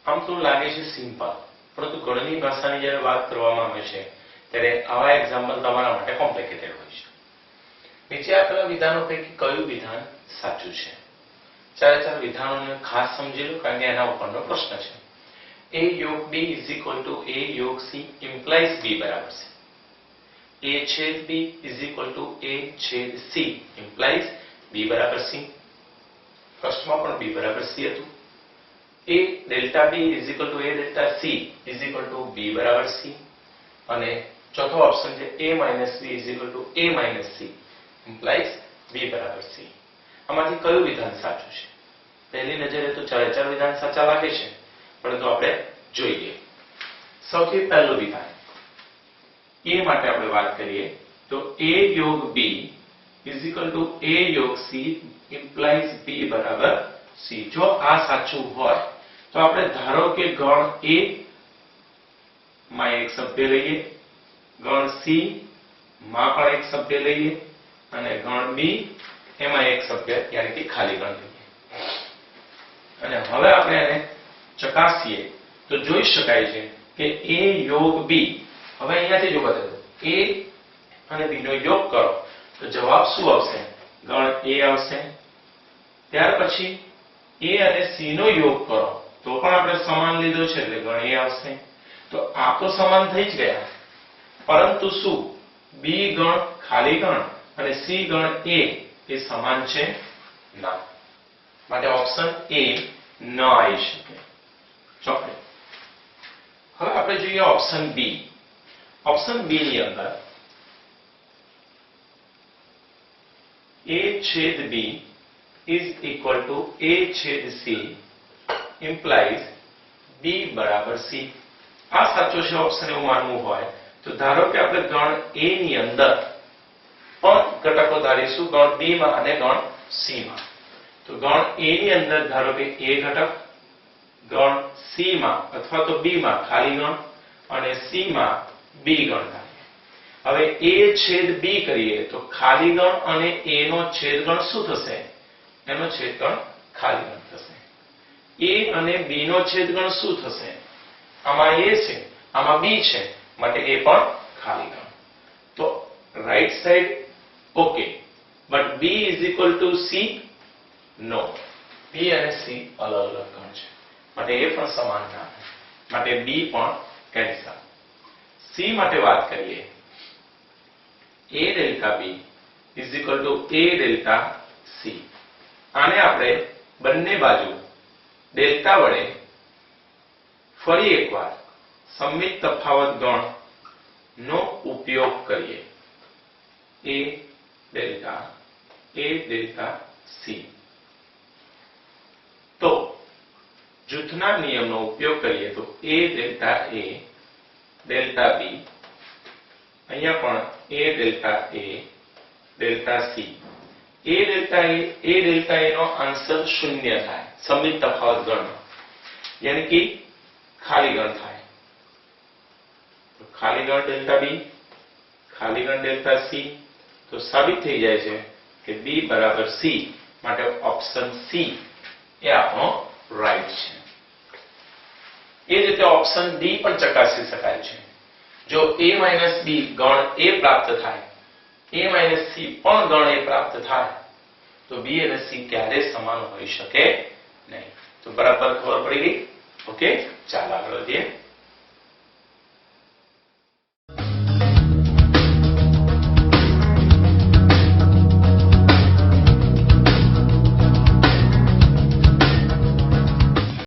આમ તો લાગે છે સિમ્પલ, પરંતુ ગણિતની ભાષાની જ્યારે વાત કરવામાં આવે છે ત્યારે આવા એક્ઝામ્પલ તમારા માટે કોમ્પ્લિકેટેડ હોય છે. નીચે આપેલા વિધાનો પૈકી કયું વિધાન સાચું છે? ચાર વિધાનોને ખાસ સમજી લો, કારણ કે એના ઉપરનો પ્રશ્ન છે. a યોગ b is equal to a યોગ c implies b બરાબર c. a છેદ b is equal to a છેદ c implies b બરાબર c. ફર્સ્ટમાં પણ b બરાબર c હતું. a delta b is equal to a delta c is equal to b બરાબર c. અને ચોથો ઓપ્શન છે a minus b is equal to a minus c implies b બરાબર c. આમાંથી કયું વિધાન સાચું છે? પહેલી નજરે તો ચાર વિધાન સાચા લાગે છે, પરંતુ આપણે જોઈએ. સૌથી પહેલું વિધાન a માટે આપણે વાત કરીએ તો a યોગ b is equal to a યોગ c implies b બરાબર c. જો આ સાચું હોય તો આપણે ધારો કે ગણ a માં એક સભ્ય લઈએ, ગણ c માં પણ એક સભ્ય લઈએ અને ગણ b એમાં એક સભ્ય એટલે કે ખાલી ગણ લઈએ. અને હવે આપણે એને ચકાસીએ તો જોઈ શકાય છે કે a યોગ b, હવે અહીંયાથી જો બતાવો a અને b નો યોગ કરો તો જવાબ શું આવશે? ગણ a આવશે. ત્યાર પછી a અને c નો યોગ કરો તો પણ આપણે સમાન લીધો છે એટલે ગણ a આવશે. તો આ તો સમાન થઈ જ ગયા, પરંતુ શું b ગણ ખાલી ગણ અને c ગણ a એ સમાન છે? ના. માટે ઓપ્શન a ન આવી શકે. ચોક્કસ. હવે આપણે જોઈએ ઓપ્શન b. ઓપ્શન b ની અંદર a છેદ b is equal to a છેદ c implies b બરાબર c. આ સાચો છે ઓપ્શન એવું માનવું હોય તો ધારો કે આપણે ગણ a ની અંદર પણ ઘટકો ધારીશું, ગણ b માં અને ગણ c માં. તો ગણ a ની અંદર ધારો કે a ઘટક, ગણ c માં અથવા તો b માં ખાલી ગણ અને c માં b ગણ થાય. હવે a છેદ b કરીએ તો ખાલી ગણ અને a નો છેદ ગણ શું થશે? એનો છેદ ગણ ખાલી ગણ થશે. a અને b નો છેદ ગણ શું થશે? આમાં a છે, આમાં b છે, માટે a પણ ખાલી ગણ. તો right side okay, but b is equal to c? No. b અને c અલગ અલગ ગણ છે, માટે એ પણ સમાન ના થાય, માટે b પણ કેન્સલ. c માટે વાત કરીએ a delta b is equal to a delta c. આને આપણે બંને બાજુ ડેલ્ટા વડે ફરી એકવાર સંમિત તફાવત ગણ નો ઉપયોગ કરીએ. a delta c. તો જૂથના નિયમનો ઉપયોગ કરીએ તો a ડેલ્ટા b, અહીંયા પણ a delta c. a delta a નો આન્સર શૂન્ય થાય સંમિત તફાવત ગણમાં, યાની કે ખાલી ગણ થાય. તો ખાલી ગણ ડેલ્ટા b, ખાલી ગણ ડેલ્ટા c. તો સાબિત થઈ જાય છે કે b બરાબર c. માટે ઓપ્શન c એ આપણો રાઈટ છે. એ જ રીતે ઓપ્શન ડી પણ ચકાસી શકાય છે. જો a b ગણ a પ્રાપ્ત થાય, a c પણ ગણ a પ્રાપ્ત થાય તો b અને c ક્યારે સમાન હોઈ શકે નહીં. તો બરાબર ખબર પડી ગઈ? ઓકે, ચાલો આગળ વધીએ.